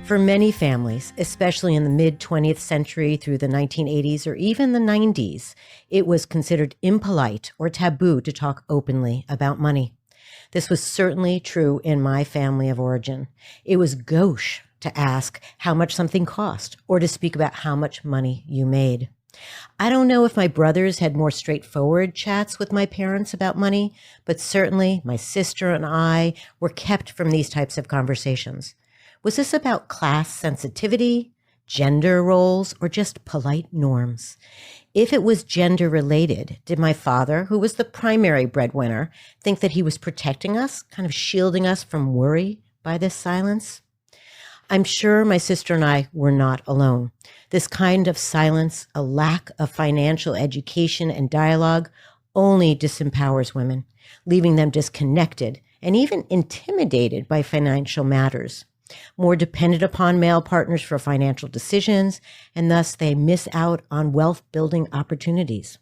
For many families, especially in the mid-20th century through the 1980s or even the 90s, it was considered impolite or taboo to talk openly about money. This was certainly true in my family of origin. It was gauche to ask how much something cost or to speak about how much money you made. I don't know if my brothers had more straightforward chats with my parents about money, but certainly my sister and I were kept from these types of conversations. Was this about class sensitivity, gender roles, or just polite norms? If it was gender related, did my father, who was the primary breadwinner, think that he was protecting us, kind of shielding us from worry by this silence? I'm sure my sister and I were not alone. This kind of silence, a lack of financial education and dialogue, only disempowers women, leaving them disconnected and even intimidated by financial matters, more dependent upon male partners for financial decisions, and thus they miss out on wealth-building opportunities.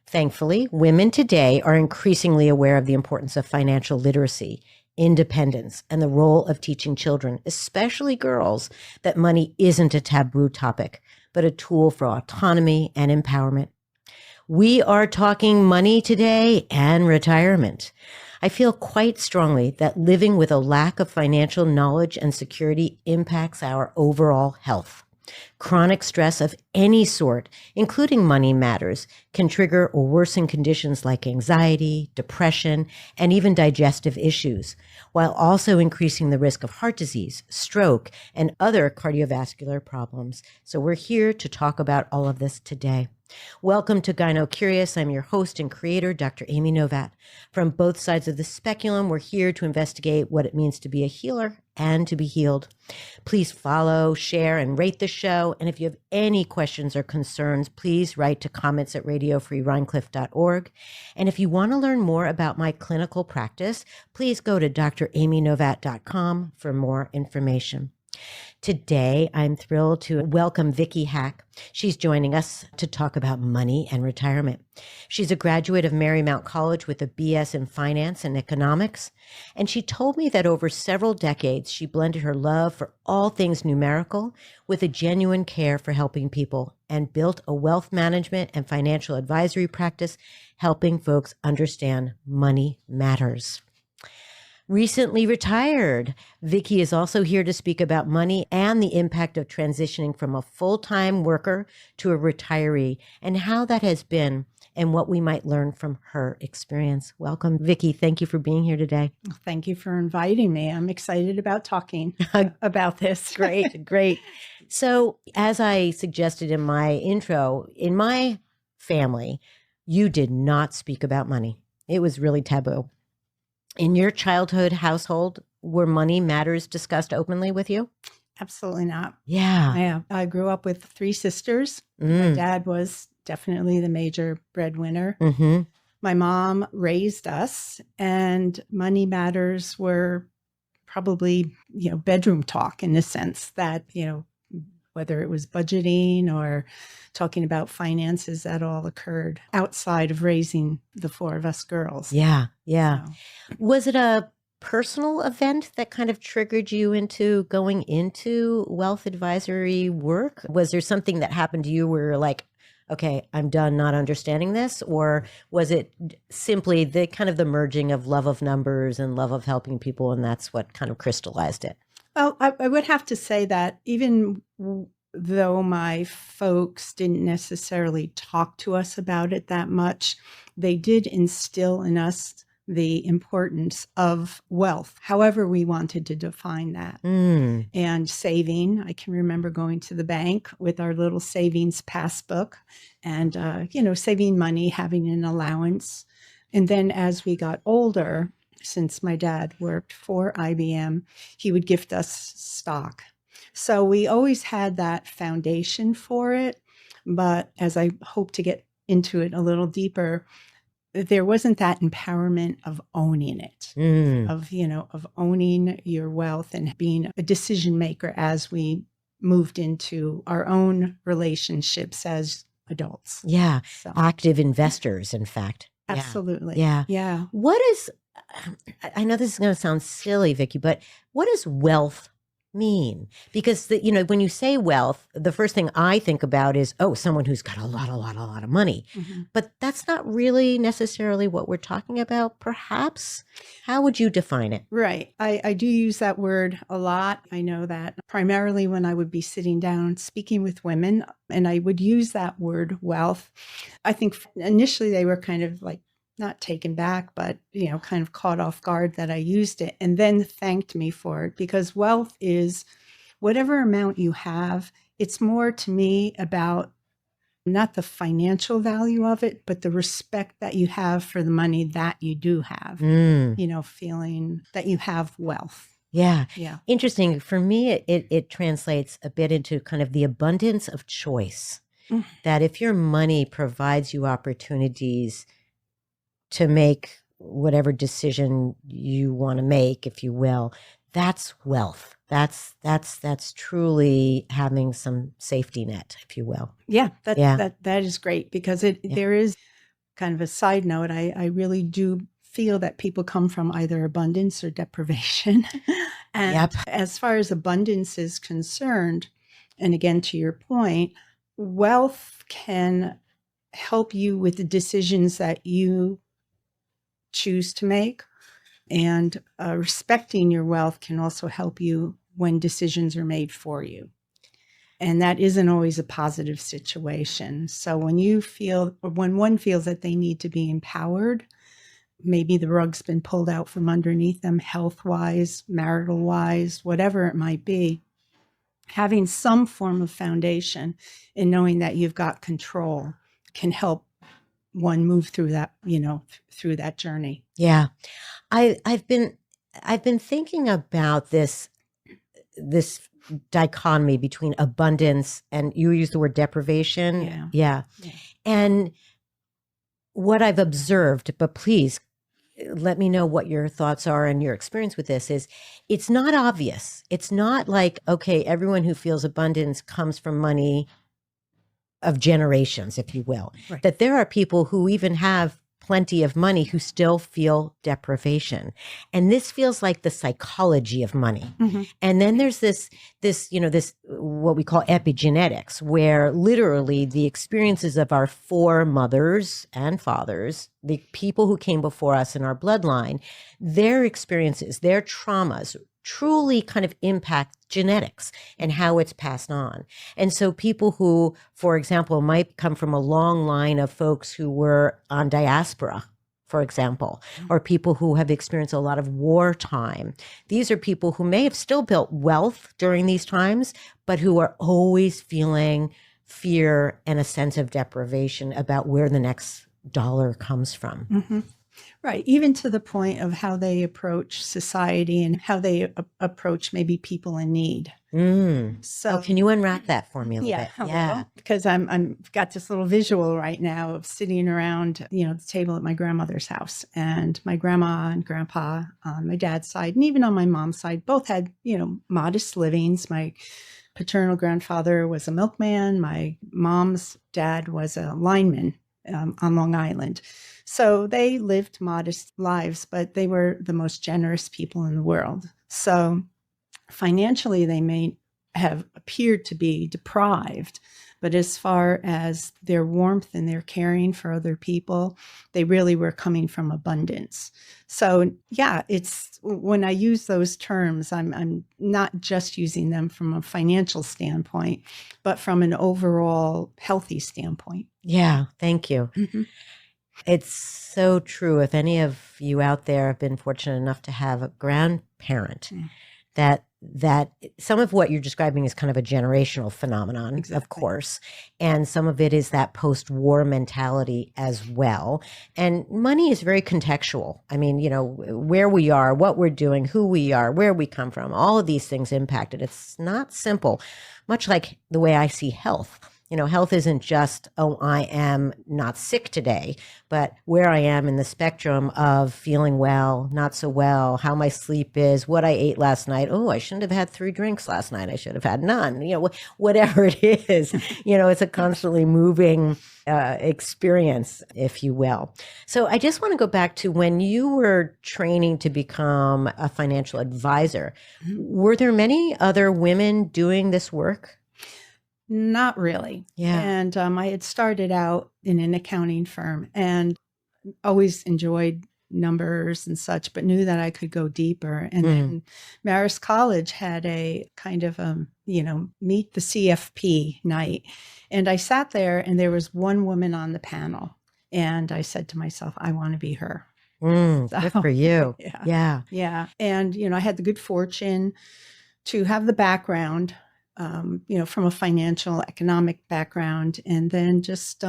Thankfully, women today are increasingly aware of the importance of financial literacy, independence, and the role of teaching children, especially girls, that money isn't a taboo topic, but a tool for autonomy and empowerment. We are talking money today and retirement. I feel quite strongly that living with a lack of financial knowledge and security impacts our overall health. Chronic stress of any sort, including money matters, can trigger or worsen conditions like anxiety, depression, and even digestive issues, while also increasing the risk of heart disease, stroke, and other cardiovascular problems. So we're here to talk about all of this today. Welcome to GynoCurious. I'm your host and creator, Dr. Amy Novatt. From both sides of the speculum, we're here to investigate what it means to be a healer and to be healed. Please follow, share, and rate the show. And if you have any questions or concerns, please write to comments@radiofreerhinecliffe.org. And if you want to learn more about my clinical practice, please go to dramynovatt.com for more information. Today, I'm thrilled to welcome Vicki Haak. She's joining us to talk about money and retirement. She's a graduate of Marymount College with a BS in finance and economics. And she told me that over several decades, she blended her love for all things numerical with a genuine care for helping people and built a wealth management and financial advisory practice, helping folks understand money matters. Recently retired, Vicki is also here to speak about money and the impact of transitioning from a full-time worker to a retiree and how that has been and what we might learn from her experience. Welcome, Vicki. Thank you for being here today. Thank you for inviting me. I'm excited about talking about this. Great, great. So as I suggested in my intro, in my family, you did not speak about money. It was really taboo. In your childhood household, were money matters discussed openly with you? Absolutely not. Yeah. I grew up with 3 sisters. My dad was definitely the major breadwinner. Mm-hmm. My mom raised us, and money matters were probably, bedroom talk in the sense that, whether it was budgeting or talking about finances, that all occurred outside of raising the 4 of us girls. Yeah. So. Was it a personal event that kind of triggered you into going into wealth advisory work? Was there something that happened to you where you're like, okay, I'm done not understanding this? Or was it simply the kind of the merging of love of numbers and love of helping people, and that's what kind of crystallized it? Well, I would have to say that even though my folks didn't necessarily talk to us about it that much, they did instill in us the importance of wealth, however we wanted to define that. And saving. I can remember going to the bank with our little savings passbook and, saving money, having an allowance. And then as we got older, since my dad worked for IBM, he would gift us stock. So we always had that foundation for it. But as I hope to get into it a little deeper, there wasn't that empowerment of owning it, of owning your wealth and being a decision maker as we moved into our own relationships as adults. Yeah. So. Active investors, in fact. Absolutely. Yeah. What is, I know this is going to sound silly, Vicki, but what does wealth mean? Because when you say wealth, the first thing I think about is, oh, someone who's got a lot of money. Mhm. But that's not really necessarily what we're talking about, perhaps. How would you define it? Right. I do use that word a lot. I know that primarily when I would be sitting down speaking with women, and I would use that word wealth. I think initially they were kind of like not taken back, but, kind of caught off guard that I used it, and then thanked me for it, because wealth is whatever amount you have. It's more to me about not the financial value of it, but the respect that you have for the money that you do have, feeling that you have wealth. Yeah. Yeah. Interesting. For me, it translates a bit into kind of the abundance of choice. Mm. That if your money provides you opportunities to make whatever decision you want to make, if you will, that's wealth. That's truly having some safety net, if you will. Yeah, Yeah. that is great, because there is kind of a side note. I really do feel that people come from either abundance or deprivation. And Yep. as far as abundance is concerned, and again, to your point, wealth can help you with the decisions that you choose to make. And respecting your wealth can also help you when decisions are made for you. And that isn't always a positive situation. So when one feels that they need to be empowered, maybe the rug's been pulled out from underneath them, health-wise, marital-wise, whatever it might be, having some form of foundation and knowing that you've got control can help one move through that, through that journey. Yeah. I've been thinking about this dichotomy between abundance and, you use the word deprivation. Yeah. And what I've observed, but please let me know what your thoughts are and your experience with this, is it's not obvious. It's not like, okay, everyone who feels abundance comes from money of generations, if you will. Right. That there are people who even have plenty of money who still feel deprivation. And this feels like the psychology of money. Mm-hmm. And then there's this what we call epigenetics, where literally the experiences of our foremothers and fathers, the people who came before us in our bloodline, their experiences, their traumas truly kind of impact genetics and how it's passed on. And so people who, for example, might come from a long line of folks who were on diaspora, for example, or people who have experienced a lot of wartime. These are people who may have still built wealth during these times, but who are always feeling fear and a sense of deprivation about where the next dollar comes from. Mm-hmm. Right. Even to the point of how they approach society and how they approach maybe people in need. So can you unwrap that for me a little bit? Yeah. Because I'm got this little visual right now of sitting around, the table at my grandmother's house, and my grandma and grandpa on my dad's side, and even on my mom's side, both had, modest livings. My paternal grandfather was a milkman. My mom's dad was a lineman on Long Island. So they lived modest lives, but they were the most generous people in the world. So financially, they may have appeared to be deprived, but as far as their warmth and their caring for other people, they really were coming from abundance. So yeah, it's when I use those terms, I'm not just using them from a financial standpoint, but from an overall healthy standpoint. Yeah, thank you. Mm-hmm. It's so true. If any of you out there have been fortunate enough to have a grandparent, that some of what you're describing is kind of a generational phenomenon, Exactly. Of course, and some of it is that post-war mentality as well. And money is very contextual. I mean, where we are, what we're doing, who we are, where we come from, all of these things impact it. It's not simple, much like the way I see health. Health isn't just, oh, I am not sick today, but where I am in the spectrum of feeling well, not so well, how my sleep is, what I ate last night. Oh, I shouldn't have had 3 drinks last night. I should have had none. Whatever it is, it's a constantly moving experience, if you will. So I just want to go back to when you were training to become a financial advisor. Were there many other women doing this work? Not really. Yeah. And I had started out in an accounting firm and always enjoyed numbers and such, but knew that I could go deeper. And then Marist College had a kind of, meet the CFP night. And I sat there and there was one woman on the panel. And I said to myself, I want to be her. Good for you. Yeah. Yeah. And, I had the good fortune to have the background, from a financial economic background, and then just,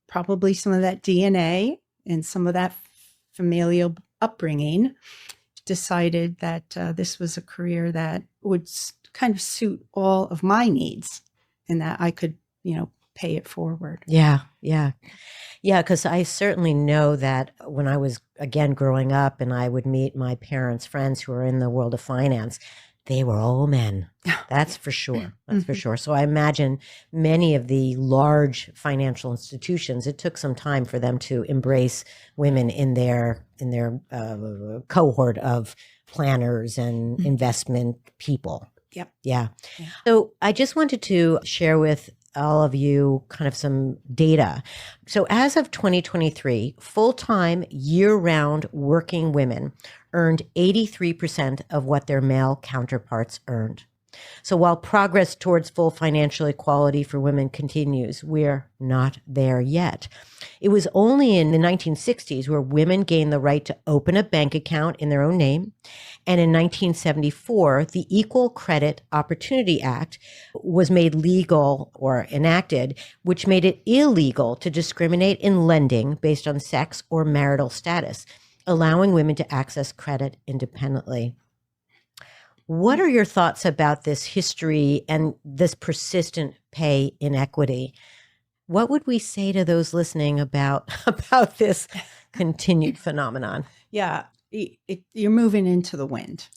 probably some of that DNA and some of that familial upbringing, decided that this was a career that would kind of suit all of my needs and that I could, pay it forward. Yeah. Yeah. Yeah. Because I certainly know that when I was, again, growing up and I would meet my parents' friends who are in the world of finance, they were all men. That's for sure. That's for sure. So I imagine many of the large financial institutions, it took some time for them to embrace women in their cohort of planners and investment people. Yep. Yeah. So I just wanted to share with all of you kind of some data. So as of 2023, full-time, year-round working women earned 83% of what their male counterparts earned. So while progress towards full financial equality for women continues, we're not there yet. It was only in the 1960s where women gained the right to open a bank account in their own name. And in 1974, the Equal Credit Opportunity Act was made legal or enacted, which made it illegal to discriminate in lending based on sex or marital status, allowing women to access credit independently. What are your thoughts about this history and this persistent pay inequity? What would we say to those listening about this continued phenomenon? Yeah, you're moving into the wind.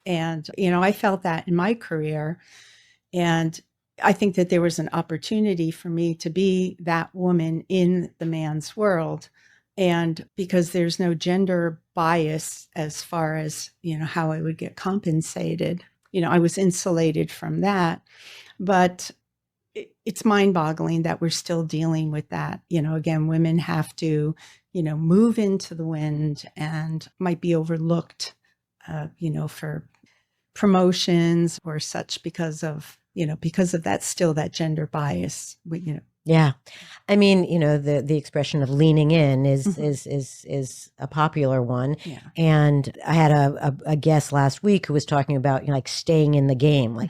And, I felt that in my career. And I think that there was an opportunity for me to be that woman in the man's world. And because there's no gender bias as far as, how I would get compensated, I was insulated from that. But it's mind-boggling that we're still dealing with that. Again, women have to, move into the wind and might be overlooked, for promotions or such because of that, still that gender bias. Yeah. I mean, the expression of leaning in is a popular one. Yeah. And I had a guest last week who was talking about, like staying in the game. Like,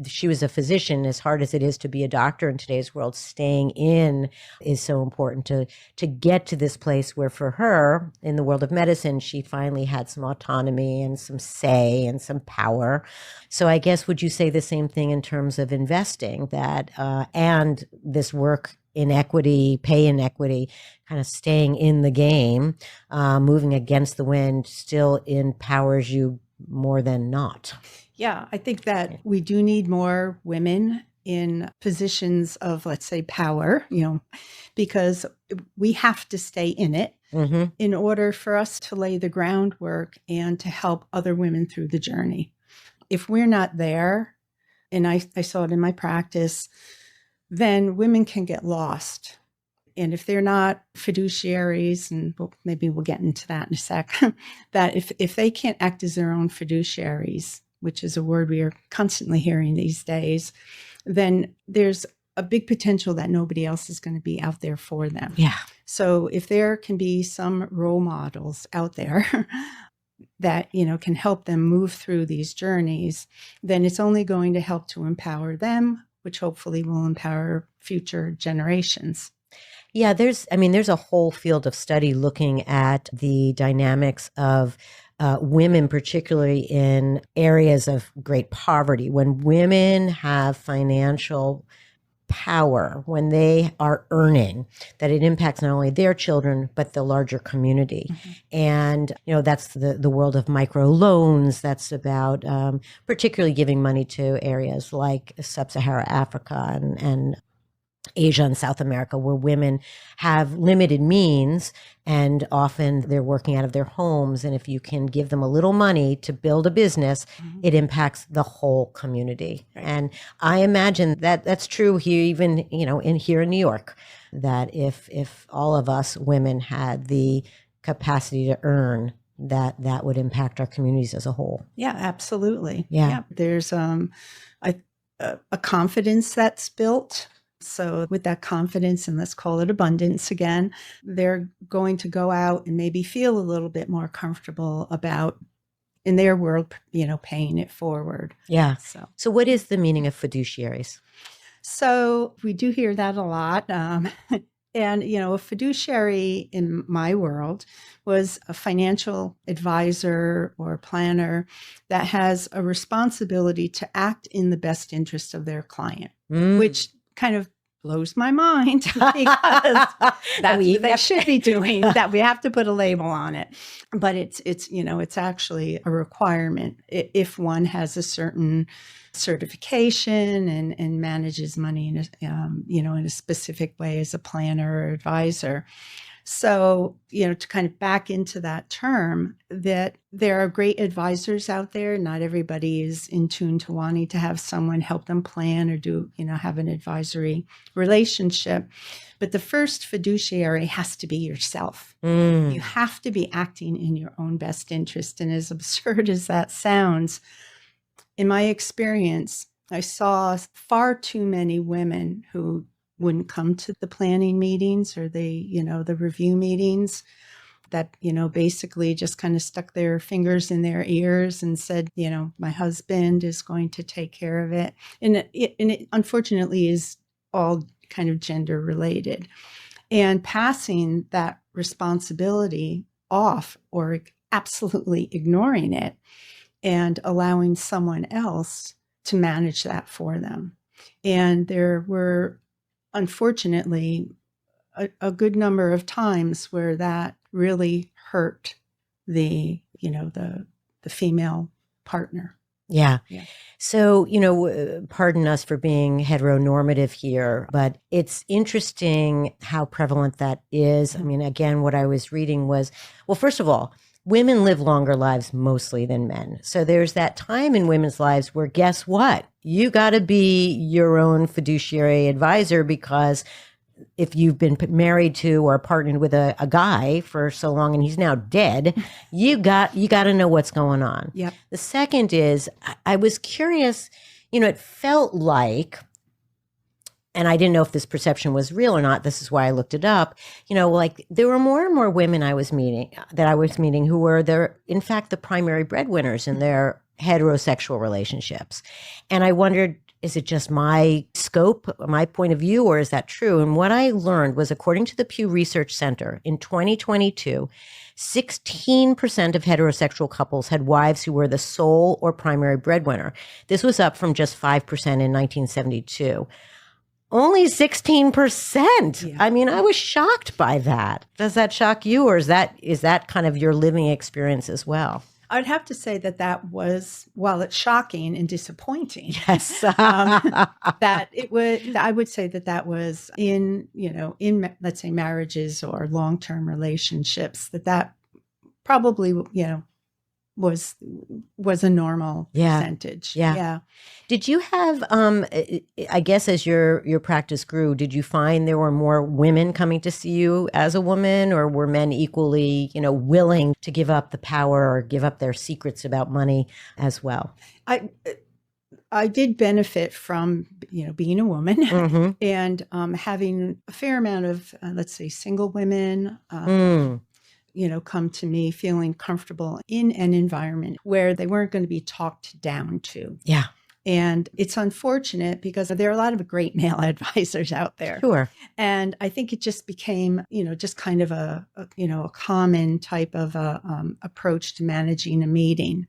she was a physician. As hard as it is to be a doctor in today's world, staying in is so important to get to this place where for her in the world of medicine, she finally had some autonomy and some say and some power. So I guess, would you say the same thing in terms of investing that, and this work inequity, pay inequity, kind of staying in the game, moving against the wind still empowers you more than not? Yeah, I think that we do need more women in positions of, let's say, power, because we have to stay in it in order for us to lay the groundwork and to help other women through the journey. If we're not there, and I saw it in my practice, then women can get lost. And if they're not fiduciaries, and maybe we'll get into that in a sec, that if they can't act as their own fiduciaries, which is a word we are constantly hearing these days, then there's a big potential that nobody else is going to be out there for them. Yeah. So if there can be some role models out there that, can help them move through these journeys, then it's only going to help to empower them, which hopefully will empower future generations. Yeah, there's a whole field of study looking at the dynamics of women, particularly in areas of great poverty, when women have financial power, when they are earning, that it impacts not only their children but the larger community. And that's the world of micro loans. That's about particularly giving money to areas like sub-Saharan Africa and Asia and South America, where women have limited means and often they're working out of their homes. And if you can give them a little money to build a business, it impacts the whole community. Right. And I imagine that that's true here, even, here in New York, that if all of us women had the capacity to earn, that would impact our communities as a whole. Yeah, absolutely. Yeah. There's a confidence that's built. So with that confidence, and let's call it abundance again, they're going to go out and maybe feel a little bit more comfortable about, in their world, paying it forward. Yeah. So what is the meaning of fiduciaries? So we do hear that a lot. And, a fiduciary in my world was a financial advisor or planner that has a responsibility to act in the best interest of their client, which kind of blows my mind because that's what they should be doing, that we have to put a label on it. But it's actually a requirement if one has a certain certification and manages money in a specific way as a planner or advisor. So, to kind of back into that term, that there are great advisors out there. Not everybody is in tune to wanting to have someone help them plan or have an advisory relationship. But the first fiduciary has to be yourself. You have to be acting in your own best interest. And as absurd as that sounds, in my experience, I saw far too many women who wouldn't come to the planning meetings or the review meetings, that, basically just kind of stuck their fingers in their ears and said, my husband is going to take care of it. And it unfortunately is all kind of gender related. And passing that responsibility off or absolutely ignoring it and allowing someone else to manage that for them. And there were, unfortunately, a good number of times where that really hurt the female partner. Yeah. So, pardon us for being heteronormative here, but it's interesting how prevalent that is. I mean, again, what I was reading was, well, first of all, women live longer lives mostly than men. So there's that time in women's lives where, guess what? You got to be your own fiduciary advisor, because if you've been married to or partnered with a guy for so long and he's now dead, you got to know what's going on. Yep. The second is, I was curious, it felt like, and I didn't know if this perception was real or not. This is why I looked it up. Like there were more and more women I was meeting who were in fact, the primary breadwinners in their heterosexual relationships. And I wondered, is it just my scope, my point of view, or is that true? And what I learned was, according to the Pew Research Center, in 2022, 16% of heterosexual couples had wives who were the sole or primary breadwinner. This was up from just 5% in 1972. Only 16%. Yeah. I mean, I was shocked by that. Does that shock you, or is that kind of your living experience as well? I'd have to say that was, while it's shocking and disappointing, yes, that it would. I would say that was in let's say marriages or long-term relationships, that probably was a normal percentage. Yeah. Did you have, I guess as your practice grew, did you find there were more women coming to see you as a woman, or were men equally, willing to give up the power or give up their secrets about money as well? I did benefit from, being a woman and having a fair amount of, let's say, single women, come to me feeling comfortable in an environment where they weren't going to be talked down to. Yeah. And it's unfortunate because there are a lot of great male advisors out there. Sure. And I think it just became, just kind of a common type of approach to managing a meeting.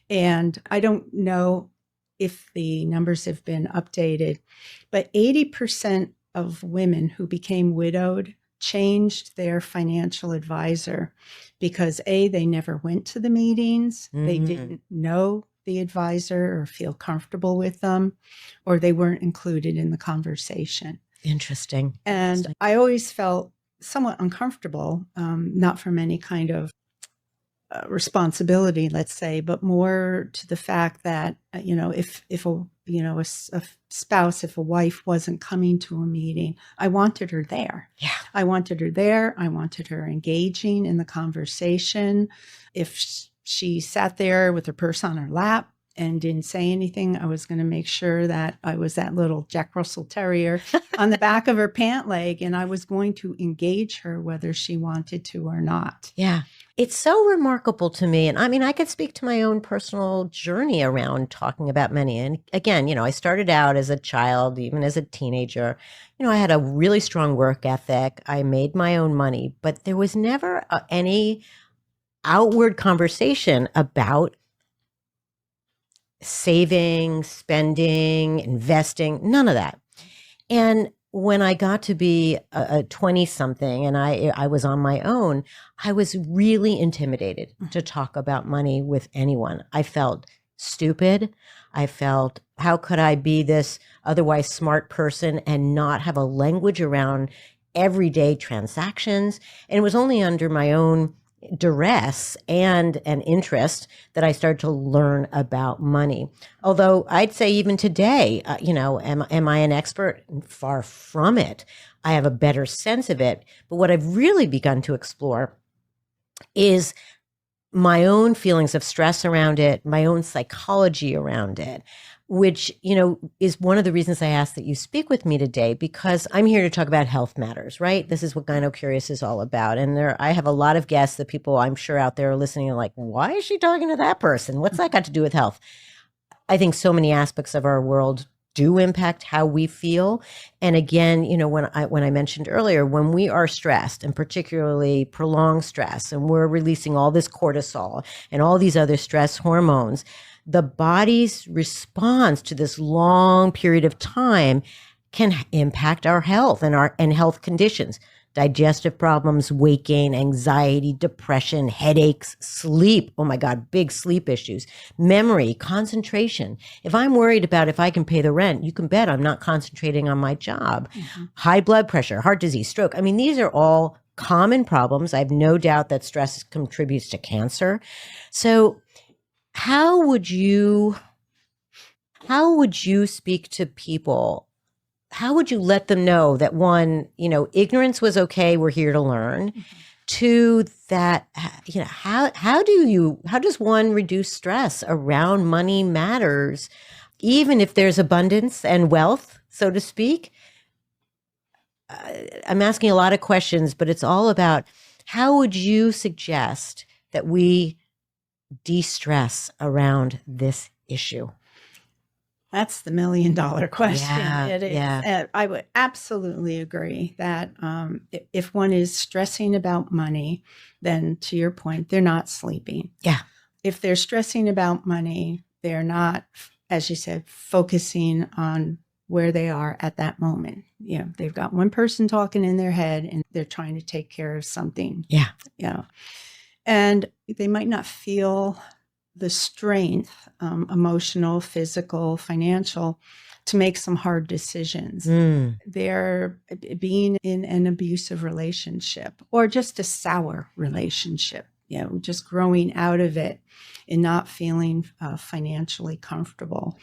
And I don't know if the numbers have been updated, but 80% of women who became widowed changed their financial advisor because they never went to the meetings, they didn't know the advisor or feel comfortable with them, or they weren't included in the conversation. Interesting. And I always felt somewhat uncomfortable, not from any kind of responsibility, let's say, but more to the fact that, if a spouse, if a wife wasn't coming to a meeting, I wanted her there. Yeah. I wanted her there. I wanted her engaging in the conversation. If she sat there with her purse on her lap and didn't say anything, I was going to make sure that I was that little Jack Russell Terrier on the back of her pant leg, and I was going to engage her whether she wanted to or not. Yeah. It's so remarkable to me. And I mean, I could speak to my own personal journey around talking about money. And again, I started out as a child, even as a teenager. I had a really strong work ethic. I made my own money, but there was never any outward conversation about saving, spending, investing, none of that. And when I got to be a 20-something and I was on my own, I was really intimidated to talk about money with anyone. I felt stupid. I felt, how could I be this otherwise smart person and not have a language around everyday transactions? And it was only under my own duress and an interest that I started to learn about money. Although I'd say even today, am I an expert? Far from it. I have a better sense of it. But what I've really begun to explore is my own feelings of stress around it, my own psychology around it, which, is one of the reasons I asked that you speak with me today, because I'm here to talk about health matters, right? This is what GynoCurious is all about. And I have a lot of guests that people I'm sure out there are listening and like, why is she talking to that person? What's that got to do with health? I think so many aspects of our world do impact how we feel. And again, when I mentioned earlier, when we are stressed, and particularly prolonged stress, and we're releasing all this cortisol and all these other stress hormones, the body's response to this long period of time can impact our health and health conditions. Digestive problems, weight gain, anxiety, depression, headaches, sleep. Oh my God, big sleep issues, memory, concentration. If I'm worried about if I can pay the rent, you can bet I'm not concentrating on my job. Mm-hmm. High blood pressure, heart disease, stroke. I mean, these are all common problems. I have no doubt that stress contributes to cancer. So how would you speak to people? How would you let them know that, one, ignorance was okay, we're here to learn. Mm-hmm. Two, that, how does one reduce stress around money matters, even if there's abundance and wealth, so to speak? I'm asking a lot of questions, but it's all about, how would you suggest that we de-stress around this issue? That's the $1 million question. Yeah, it is. Yeah. I would absolutely agree that if one is stressing about money, then to your point, they're not sleeping. Yeah. If they're stressing about money, they're not, as you said, focusing on where they are at that moment. They've got one person talking in their head and they're trying to take care of something. Yeah. And they might not feel the strength, emotional, physical, financial, to make some hard decisions. They're being in an abusive relationship or just a sour relationship, just growing out of it and not feeling financially comfortable.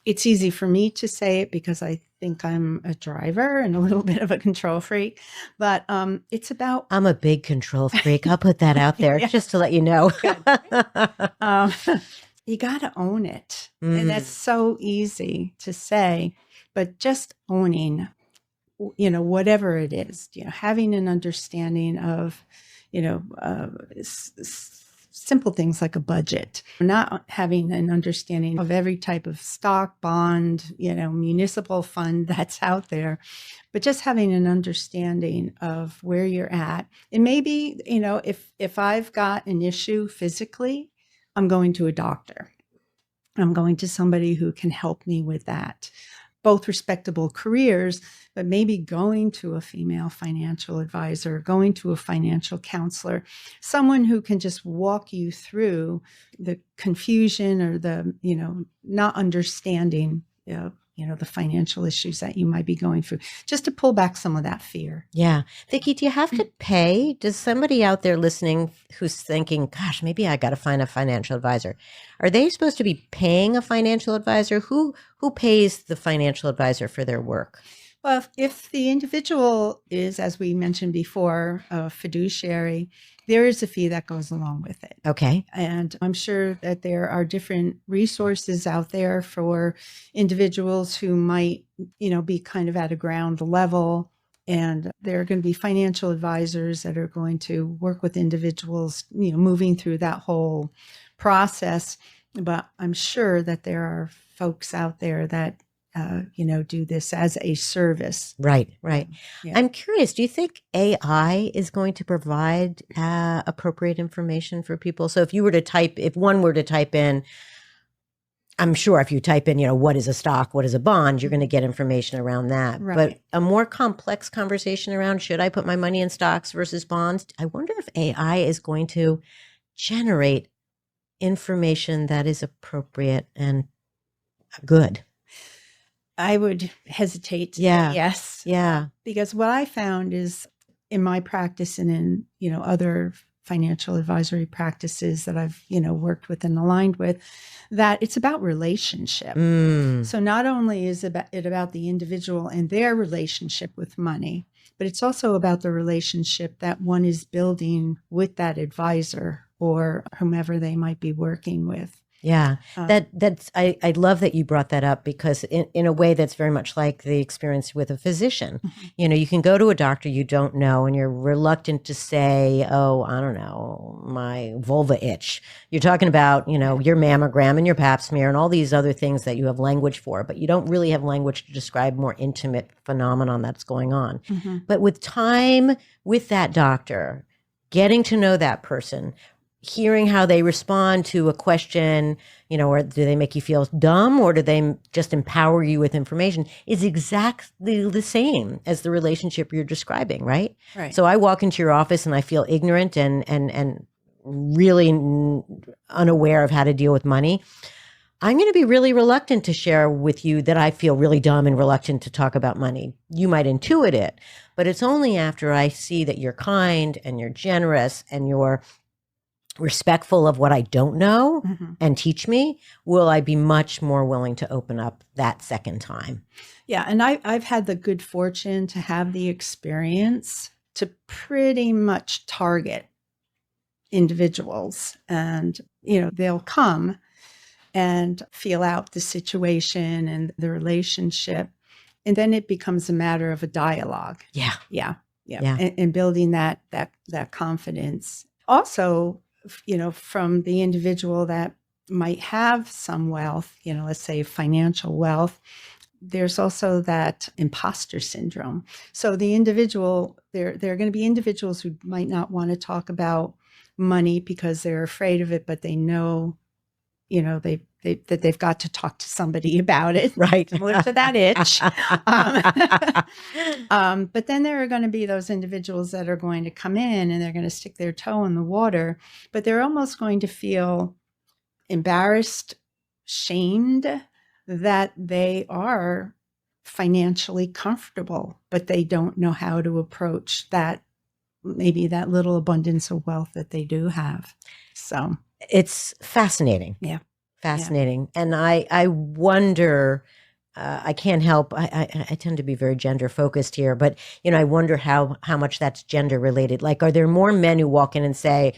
It's easy for me to say it because I think I'm a driver and a little bit of a control freak, but it's about... I'm a big control freak. I'll put that out there just to let you know. You got to own it. And that's so easy to say, but just owning, whatever it is, having an understanding of, simple things like a budget, not having an understanding of every type of stock, bond, municipal fund that's out there, but just having an understanding of where you're at. And maybe, if I've got an issue physically, I'm going to a doctor. I'm going to somebody who can help me with that. Both respectable careers, but maybe going to a female financial advisor, going to a financial counselor, someone who can just walk you through the confusion or the, not understanding, the financial issues that you might be going through, just to pull back some of that fear. Yeah. Vicki, do you have to pay? Does somebody out there listening who's thinking, gosh, maybe I got to find a financial advisor? Are they supposed to be paying a financial advisor? Who pays the financial advisor for their work? Well, if the individual is, as we mentioned before, a fiduciary, there is a fee that goes along with it. Okay. And I'm sure that there are different resources out there for individuals who might, be kind of at a ground level. And there are going to be financial advisors that are going to work with individuals, moving through that whole process. But I'm sure that there are folks out there that do this as a service. Right. Yeah. I'm curious, do you think AI is going to provide appropriate information for people? So if one were to type in, I'm sure if you type in, what is a stock, what is a bond, you're going to get information around that. Right. But a more complex conversation around, should I put my money in stocks versus bonds? I wonder if AI is going to generate information that is appropriate and good. I would hesitate to say yes. Yeah. Because what I found is in my practice and in, other financial advisory practices that I've, worked with and aligned with, that it's about relationship. So not only is it about the individual and their relationship with money, but it's also about the relationship that one is building with that advisor or whomever they might be working with. Yeah, I love that you brought that up, because in a way that's very much like the experience with a physician. Mm-hmm. You can go to a doctor you don't know and you're reluctant to say, oh, I don't know, my vulva itch. You're talking about, your mammogram and your pap smear and all these other things that you have language for, but you don't really have language to describe more intimate phenomenon that's going on. Mm-hmm. But with time with that doctor, getting to know that person, hearing how they respond to a question, or do they make you feel dumb or do they just empower you with information, is exactly the same as the relationship you're describing, right? Right. So I walk into your office and I feel ignorant and really unaware of how to deal with money. I'm going to be really reluctant to share with you that I feel really dumb and reluctant to talk about money. You might intuit it, but it's only after I see that you're kind and you're generous and you're respectful of what I don't know and teach me, will I be much more willing to open up that second time. Yeah. And I've had the good fortune to have the experience to pretty much target individuals, and, they'll come and feel out the situation and the relationship. And then it becomes a matter of a dialogue. Yeah. And building that confidence. Also, from the individual that might have some wealth, let's say financial wealth, there's also that imposter syndrome. So the individual, there are going to be individuals who might not want to talk about money because they're afraid of it, but they know, that they've got to talk to somebody about it. Right. Similar to that itch. But then there are going to be those individuals that are going to come in and they're going to stick their toe in the water, but they're almost going to feel embarrassed, shamed that they are financially comfortable, but they don't know how to approach that, maybe that little abundance of wealth that they do have. So it's fascinating. Yeah. Fascinating. Yeah. And I wonder, I can't help, I tend to be very gender focused here, but, I wonder how much that's gender related. Like, are there more men who walk in and say,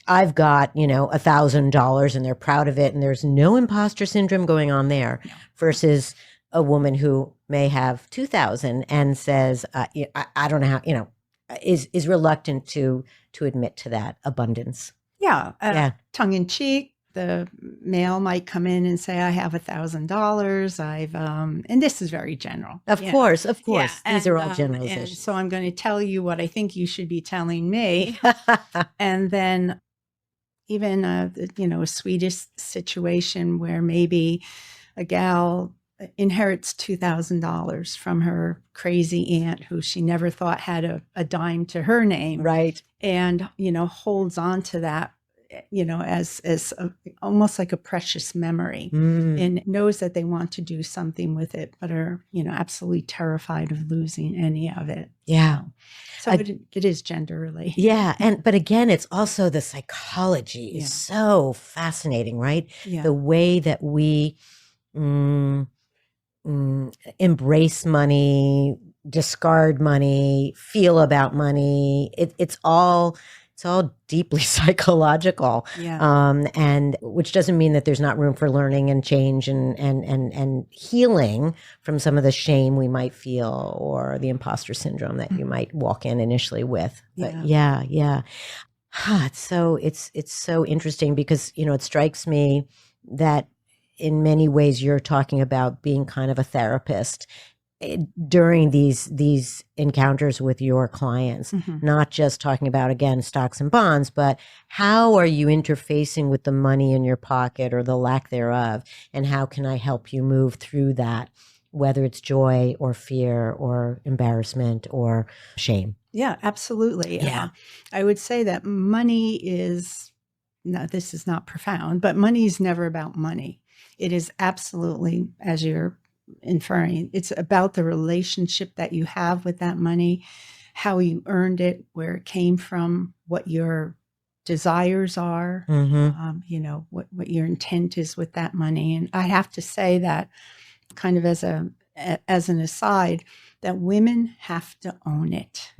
I've got, $1,000 and they're proud of it and there's no imposter syndrome going on there, versus a woman who may have 2,000 and says, I don't know how, is reluctant to admit to that abundance? Yeah. Tongue in cheek. The male might come in and say, I have $1,000. And this is very general. Of course. These are all And generalizations. so I'm going to tell you what I think you should be telling me. And then even, a Swedish situation where maybe a gal inherits $2,000 from her crazy aunt who she never thought had a dime to her name. Right. And, holds on to that, as almost like a precious memory, and knows that they want to do something with it, but are, absolutely terrified of losing any of it. Yeah. So it is gender related. Yeah. But again, it's also the psychology is so fascinating, right? Yeah. The way that we embrace money, discard money, feel about money. It's all deeply psychological. Yeah. And which doesn't mean that there's not room for learning and change and healing from some of the shame we might feel or the imposter syndrome that you might walk in initially with. But yeah. It's so interesting because, it strikes me that in many ways you're talking about being kind of a therapist during these encounters with your clients, not just talking about, again, stocks and bonds, but how are you interfacing with the money in your pocket or the lack thereof? And how can I help you move through that, whether it's joy or fear or embarrassment or shame? Yeah, absolutely. Yeah. I would say that money is, no, this is not profound, but money is never about money. It is absolutely, as you're inferring, it's about the relationship that you have with that money, how you earned it, where it came from, what your desires are, what your intent is with that money. And I have to say that, kind of as an aside, that women have to own it.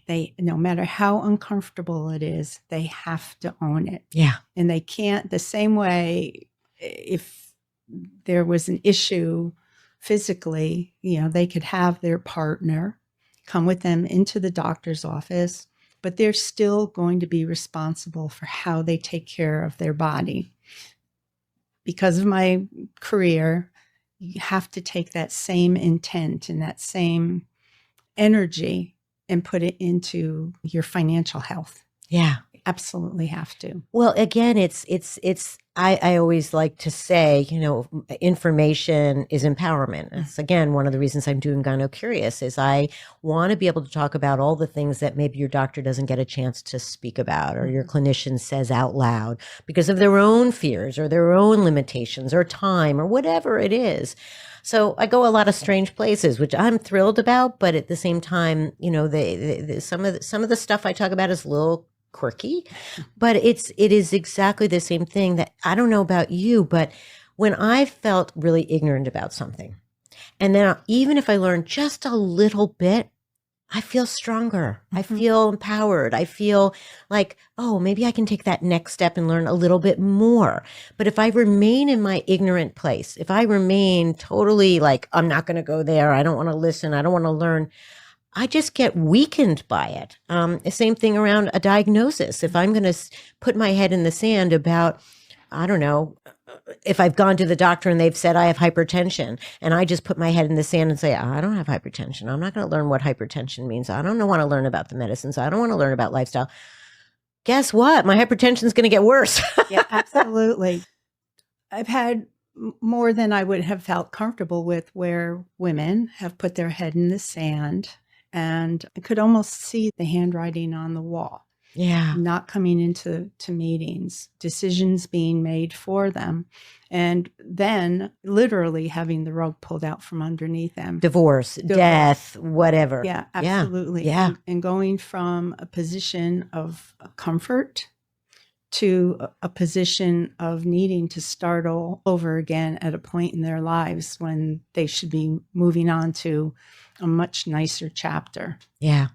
They, no matter how uncomfortable it is, they have to own it. Yeah. And they can't, the same way, if there was an issue physically, they could have their partner come with them into the doctor's office, but they're still going to be responsible for how they take care of their body. Because of my career, you have to take that same intent and that same energy and put it into your financial health. Yeah. Absolutely have to. Well, again, I always like to say, information is empowerment. It's, again, one of the reasons I'm doing GynoCurious is I want to be able to talk about all the things that maybe your doctor doesn't get a chance to speak about or your clinician says out loud because of their own fears or their own limitations or time or whatever it is. So I go a lot of strange places, which I'm thrilled about, but at the same time, some of the stuff I talk about is a little quirky, but it is exactly the same thing that I don't know about you, but when I felt really ignorant about something, and then even if I learn just a little bit, I feel stronger. I feel empowered. I feel like, oh, maybe I can take that next step and learn a little bit more. But if I remain in my ignorant place, if I remain totally like, I'm not going to go there, I don't want to listen, I don't want to learn, I just get weakened by it. The same thing around a diagnosis. If I'm going to put my head in the sand about, I don't know, if I've gone to the doctor and they've said I have hypertension and I just put my head in the sand and say, I don't have hypertension. I'm not going to learn what hypertension means. I don't want to learn about the medicines. I don't want to learn about lifestyle. Guess what? My hypertension is going to get worse. Yeah, absolutely. I've had more than I would have felt comfortable with where women have put their head in the sand. And I could almost see the handwriting on the wall. Yeah. Not coming into meetings, decisions being made for them, and then literally having the rug pulled out from underneath them. Divorce, death, whatever. Yeah, absolutely. Yeah. And going from a position of comfort to a position of needing to start all over again at a point in their lives when they should be moving on to a much nicer chapter. Yeah.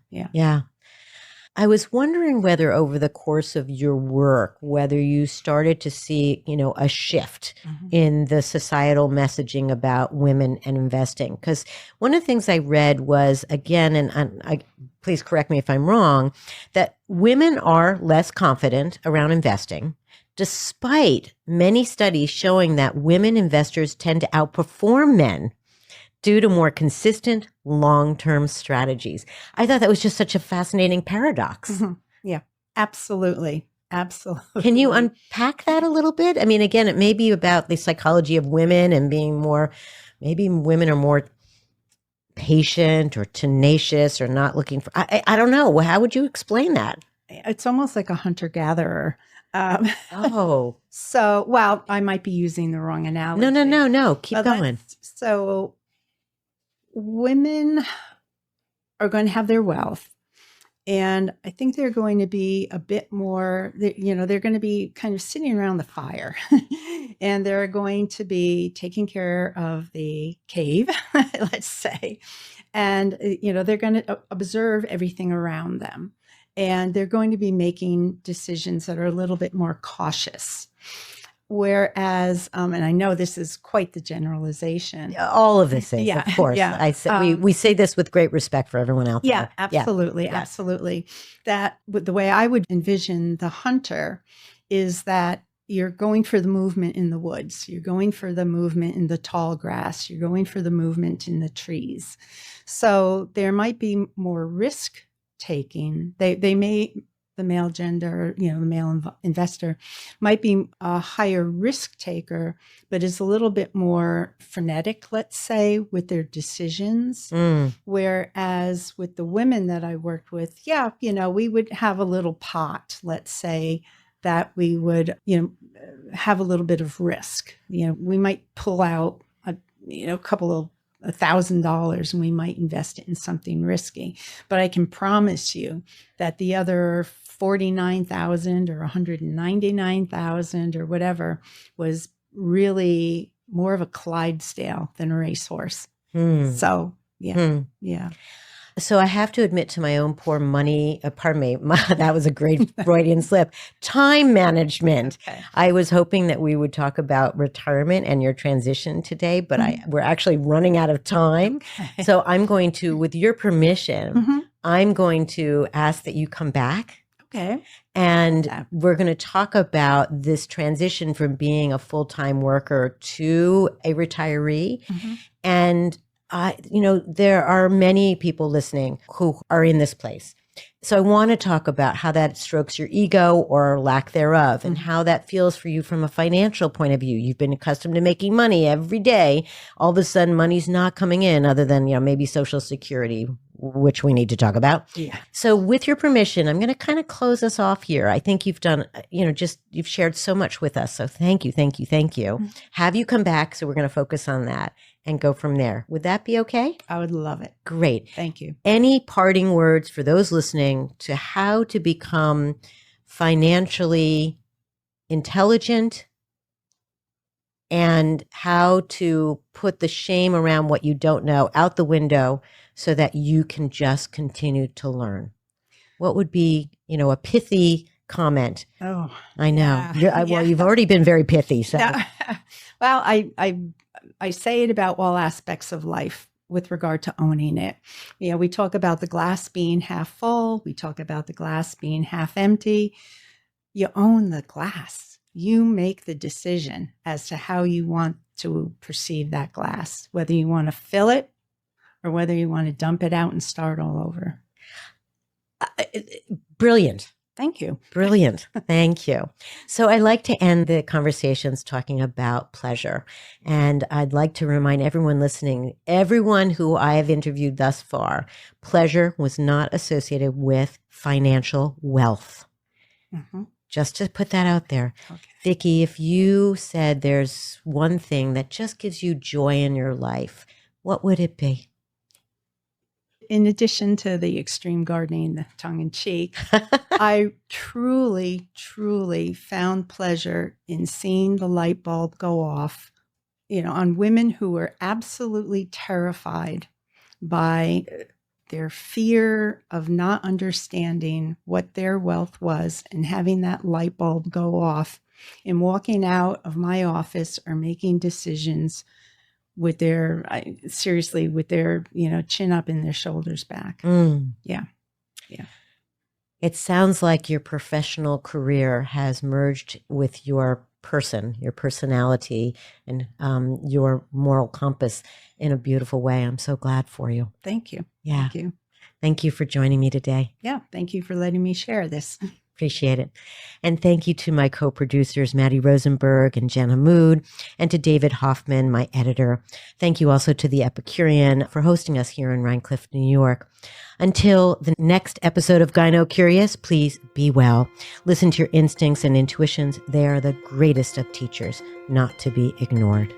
I was wondering whether over the course of your work, whether you started to see, a shift in the societal messaging about women and investing. Because one of the things I read was, again, and please correct me if I'm wrong, that women are less confident around investing, despite many studies showing that women investors tend to outperform men due to more consistent long-term strategies. I thought that was just such a fascinating paradox. Yeah, absolutely. Absolutely. Can you unpack that a little bit? I mean, again, it may be about the psychology of women and being more, maybe women are more patient or tenacious or not looking for, I don't know. How would you explain that? It's almost like a hunter-gatherer. Oh. So, well, I might be using the wrong analogy. No. Keep going. So women are going to have their wealth. And I think they're going to be a bit more, they're going to be kind of sitting around the fire and they're going to be taking care of the cave, let's say. And, they're going to observe everything around them. And they're going to be making decisions that are a little bit more cautious. Whereas, and I know this is quite the generalization. All of this is, Yeah, of course. yeah. I say, we say this with great respect for everyone out there. Yeah, absolutely. Yeah. Absolutely. That the way I would envision the hunter is that you're going for the movement in the woods. You're going for the movement in the tall grass. You're going for the movement in the trees. So there might be more risk taking. They may, the male gender, the male investor might be a higher risk taker, but is a little bit more frenetic, let's say, with their decisions. Whereas with the women that I worked with, we would have a little pot, let's say, that we would, have a little bit of risk. We might pull out a couple of $1,000 and we might invest it in something risky. But I can promise you that the other 49,000 or 199,000 or whatever was really more of a Clydesdale than a racehorse. So, yeah. So I have to admit to my own poor money, pardon me, that was a great Freudian slip, time management. Okay. I was hoping that we would talk about retirement and your transition today, but we're actually running out of time. Okay. So I'm going to, with your permission, I'm going to ask that you come back. Okay. And we're going to talk about this transition from being a full-time worker to a retiree. And there are many people listening who are in this place. So I want to talk about how that strokes your ego or lack thereof and how that feels for you from a financial point of view. You've been accustomed to making money every day. All of a sudden, money's not coming in other than, maybe Social Security, which we need to talk about. Yeah. So with your permission, I'm going to kind of close us off here. I think you've done, you've shared so much with us. So thank you. Have you come back. So we're going to focus on that and go from there. Would that be okay? I would love it. Great. Thank you. Any parting words for those listening to how to become financially intelligent and how to put the shame around what you don't know out the window so that you can just continue to learn? What would be, a pithy comment? Oh, I know. Yeah. Well, you've already been very pithy. So. Well, I say it about all aspects of life with regard to owning it. We talk about the glass being half full. We talk about the glass being half empty. You own the glass. You make the decision as to how you want to perceive that glass, whether you want to fill it or whether you want to dump it out and start all over. Brilliant. Thank you. Brilliant. Thank you. So I like to end the conversations talking about pleasure. And I'd like to remind everyone listening, everyone who I have interviewed thus far, pleasure was not associated with financial wealth. Just to put that out there. Okay. Vicki, if you said there's one thing that just gives you joy in your life, what would it be? In addition to the extreme gardening, the tongue-in-cheek, I truly, truly found pleasure in seeing the light bulb go off, on women who were absolutely terrified by their fear of not understanding what their wealth was and having that light bulb go off and walking out of my office or making decisions with their, seriously, with their, chin up and their shoulders back. Yeah. Yeah. It sounds like your professional career has merged with your person, your personality, and your moral compass in a beautiful way. I'm so glad for you. Thank you. Yeah. Thank you. Thank you for joining me today. Yeah. Thank you for letting me share this. Appreciate it. And thank you to my co-producers, Maddie Rosenberg and Jenna Mood, and to David Hoffman, my editor. Thank you also to the Epicurean for hosting us here in Rhine Cliff, New York. Until the next episode of GynoCurious, please be well. Listen to your instincts and intuitions. They are the greatest of teachers, not to be ignored.